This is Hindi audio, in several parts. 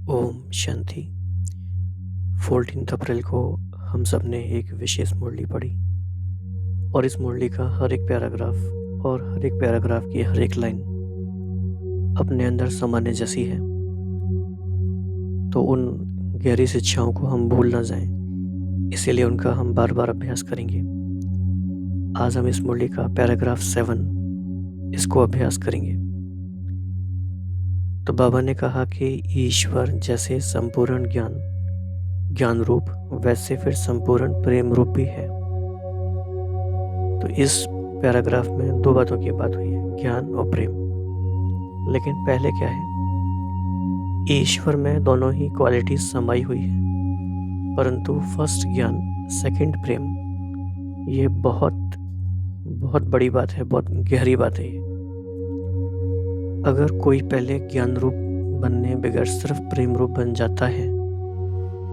ओम शांति। 14 अप्रैल को हम सब ने एक विशेष मुरली पढ़ी और इस मुरली का हर एक पैराग्राफ और हर एक पैराग्राफ की हर एक लाइन अपने अंदर समाने जैसी है। तो उन गहरी शिक्षाओं को हम भूल ना जाएं, इसीलिए उनका हम बार बार अभ्यास करेंगे। आज हम इस मुरली का पैराग्राफ 7 इसको अभ्यास करेंगे। तो बाबा ने कहा कि ईश्वर जैसे संपूर्ण ज्ञान रूप वैसे फिर संपूर्ण प्रेम रूप भी है। तो इस पैराग्राफ में दो बातों की बात हुई है, ज्ञान और प्रेम। लेकिन पहले क्या है, ईश्वर में दोनों ही क्वालिटीज समाई हुई है, परंतु फर्स्ट ज्ञान सेकंड प्रेम, ये बहुत बहुत बड़ी बात है, बहुत गहरी बात है ये। अगर कोई पहले ज्ञान रूप बनने बगैर सिर्फ प्रेम रूप बन जाता है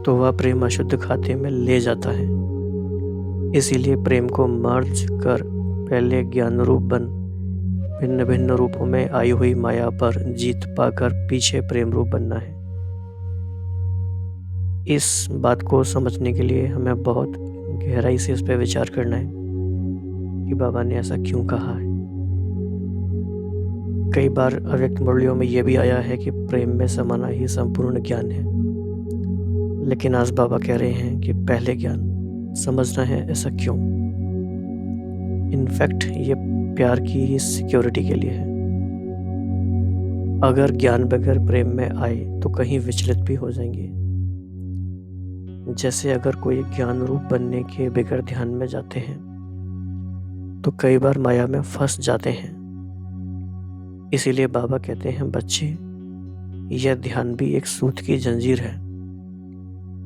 तो वह प्रेम अशुद्ध खाते में ले जाता है। इसीलिए प्रेम को मर्ज कर पहले ज्ञान रूप बन भिन्न भिन्न रूपों में आई हुई माया पर जीत पाकर पीछे प्रेम रूप बनना है। इस बात को समझने के लिए हमें बहुत गहराई से इस पर विचार करना है कि बाबा ने ऐसा क्यों कहा है। कई बार अव्यक्त मुरलियों में यह भी आया है कि प्रेम में समाना ही संपूर्ण ज्ञान है, लेकिन आज बाबा कह रहे हैं कि पहले ज्ञान समझना है। ऐसा क्यों? इनफैक्ट ये प्यार की ही सिक्योरिटी के लिए है। अगर ज्ञान बगैर प्रेम में आए तो कहीं विचलित भी हो जाएंगे। जैसे अगर कोई ज्ञान रूप बनने के बगैर ध्यान में जाते हैं तो कई बार माया में फंस जाते हैं। इसीलिए बाबा कहते हैं, बच्चे, यह ध्यान भी एक सूत की जंजीर है,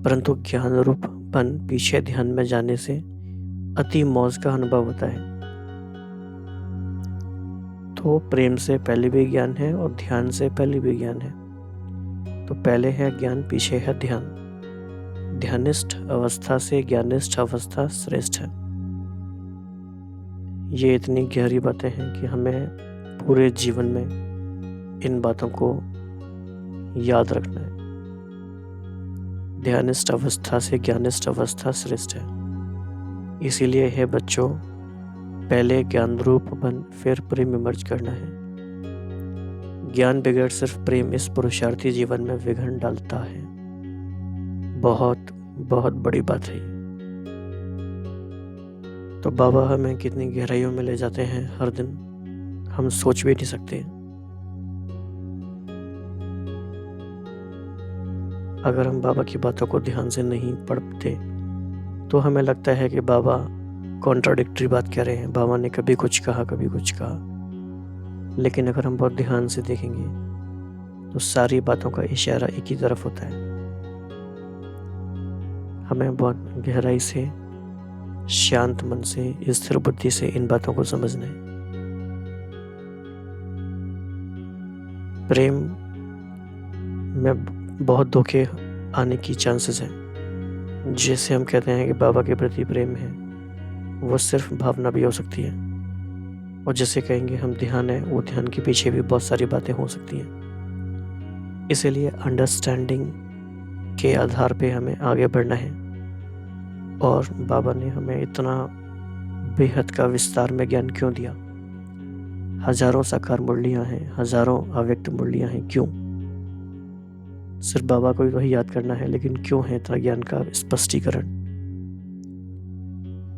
परंतु ज्ञान रूप बन पीछे ध्यान में जाने से अति मौज का अनुभव होता है। तो प्रेम से पहले भी ज्ञान है और ध्यान से पहले भी ज्ञान है। तो पहले है ज्ञान, पीछे है ध्यान। ध्यानिष्ठ अवस्था से ज्ञानिष्ठ अवस्था श्रेष्ठ है। ये इतनी गहरी बातें हैं कि हमें पूरे जीवन में इन बातों को याद रखना है। ध्यानिष्ठ अवस्था से ज्ञानिष्ठ अवस्था श्रेष्ठ है। इसीलिए है बच्चों, पहले ज्ञान रूप बन फिर प्रेम इमर्ज करना है। ज्ञान बगैर सिर्फ प्रेम इस पुरुषार्थी जीवन में विघ्न डालता है। बहुत बहुत बड़ी बात है। तो बाबा हमें कितनी गहराइयों में ले जाते हैं हर दिन, हम सोच भी नहीं सकते। अगर हम बाबा की बातों को ध्यान से नहीं पढ़ते तो हमें लगता है कि बाबा कॉन्ट्राडिक्टरी बात कह रहे हैं, बाबा ने कभी कुछ कहा कभी कुछ कहा। लेकिन अगर हम बहुत ध्यान से देखेंगे तो सारी बातों का इशारा एक ही तरफ होता है। हमें बहुत गहराई से, शांत मन से, स्थिर बुद्धि से इन बातों को समझना है। प्रेम में बहुत धोखे आने की चांसेस हैं। जैसे हम कहते हैं कि बाबा के प्रति प्रेम है, वो सिर्फ भावना भी हो सकती है। और जैसे कहेंगे हम ध्यान है, वो ध्यान के पीछे भी बहुत सारी बातें हो सकती हैं। इसीलिए अंडरस्टैंडिंग के आधार पे हमें आगे बढ़ना है। और बाबा ने हमें इतना बेहद का विस्तार में ज्ञान क्यों दिया? हजारों साकार मुरलियां हैं, हजारों अव्यक्त मुरलियां हैं। क्यों? सिर्फ बाबा को ही वही याद करना है, लेकिन क्यों है इतना ज्ञान का स्पष्टीकरण?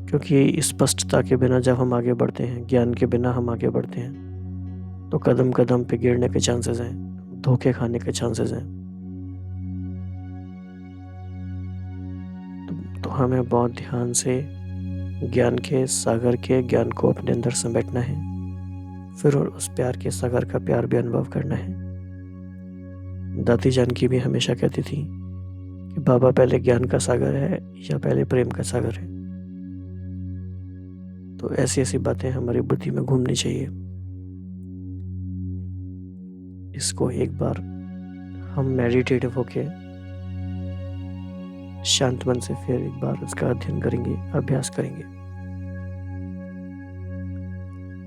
क्योंकि स्पष्टता के बिना जब हम आगे बढ़ते हैं, ज्ञान के बिना हम आगे बढ़ते हैं, तो कदम कदम पे गिरने के चांसेस हैं, धोखे खाने के चांसेस हैं। तो हमें बहुत ध्यान से ज्ञान के सागर के ज्ञान को अपने अंदर समेटना है, फिर उस प्यार के सागर का प्यार भी अनुभव करना है। दादी जानकी भी हमेशा कहती थी कि बाबा पहले ज्ञान का सागर है या पहले प्रेम का सागर है। तो ऐसी ऐसी बातें हमारी बुद्धि में घूमनी चाहिए। इसको एक बार हम मेडिटेटिव होके शांत मन से फिर एक बार इसका अध्ययन करेंगे, अभ्यास करेंगे।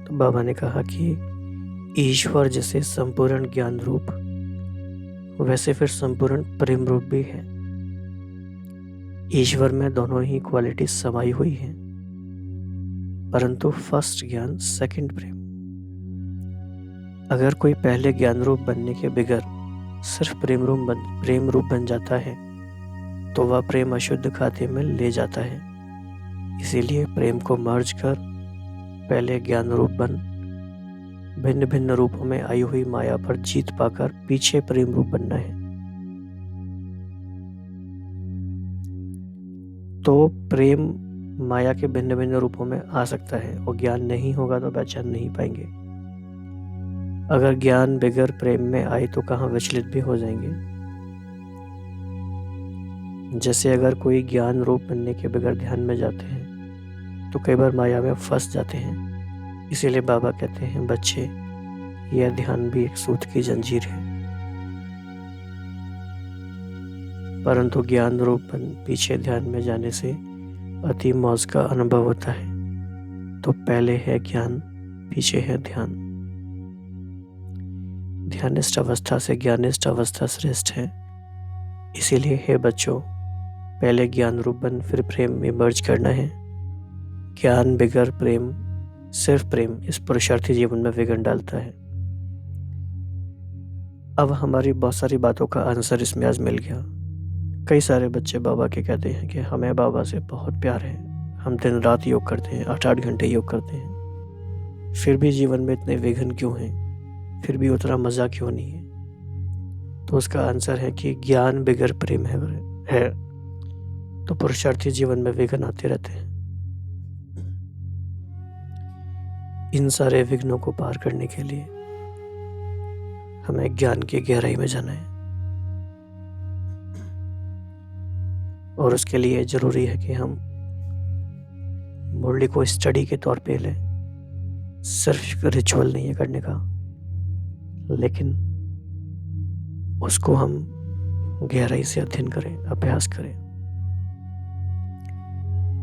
तो बाबा ने कहा कि ईश्वर जैसे संपूर्ण ज्ञान रूप वैसे फिर संपूर्ण प्रेम रूप भी है। ईश्वर में दोनों ही क्वालिटी समाई हुई हैं, परंतु फर्स्ट ज्ञान सेकंड प्रेम। अगर कोई पहले ज्ञान रूप बनने के बगैर सिर्फ प्रेम रूप बन जाता है तो वह प्रेम अशुद्ध खाते में ले जाता है। इसीलिए प्रेम को मर्ज कर पहले ज्ञान रूप बन भिन्न भिन्न रूपों में आई हुई माया पर जीत पाकर पीछे प्रेम रूप बनना है। तो प्रेम माया के भिन्न भिन्न रूपों में आ सकता है और ज्ञान नहीं होगा तो पहचान नहीं पाएंगे। अगर ज्ञान बगैर प्रेम में आए तो कहाँ विचलित भी हो जाएंगे। जैसे अगर कोई ज्ञान रूप बनने के बगैर ध्यान में जाते हैं तो कई बार माया में फंस जाते हैं। इसीलिए बाबा कहते हैं, बच्चे, यह ध्यान भी एक सूत की जंजीर है, परंतु ज्ञान रूप पीछे ध्यान में जाने से अति मौज का अनुभव होता है। तो पहले है ज्ञान, पीछे है ध्यान। ध्यानिष्ठ अवस्था से ज्ञानिष्ठ अवस्था श्रेष्ठ है। इसीलिए हे बच्चों, पहले ज्ञान रूप बन फिर प्रेम में मर्ज करना है। ज्ञान बगैर प्रेम, सिर्फ प्रेम इस पुरुषार्थी जीवन में विघ्न डालता है। अब हमारी बहुत सारी बातों का आंसर इसमें आज मिल गया। कई सारे बच्चे बाबा के कहते हैं कि हमें बाबा से बहुत प्यार है, हम दिन रात योग करते हैं, 8-8 घंटे योग करते हैं, फिर भी जीवन में इतने विघ्न क्यों हैं, फिर भी उतना मज़ा क्यों नहीं है। तो उसका आंसर है कि ज्ञान बगैर प्रेम है तो पुरुषार्थी जीवन में विघ्न आते रहते हैं। इन सारे विघ्नों को पार करने के लिए हमें ज्ञान की गहराई में जाना है और उसके लिए ज़रूरी है कि हम मुरली को स्टडी के तौर पे लें। सिर्फ रिचुअल नहीं है करने का, लेकिन उसको हम गहराई से अध्ययन करें, अभ्यास करें।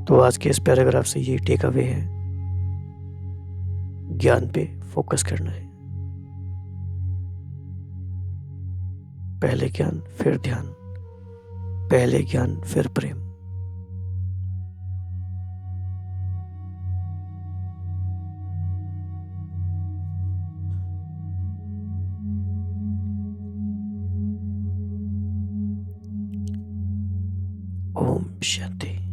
तो आज के इस पैराग्राफ से ये टेक अवे है, ज्ञान पे फोकस करना है। पहले ज्ञान फिर ध्यान, पहले ज्ञान फिर प्रेम। ओम शांति।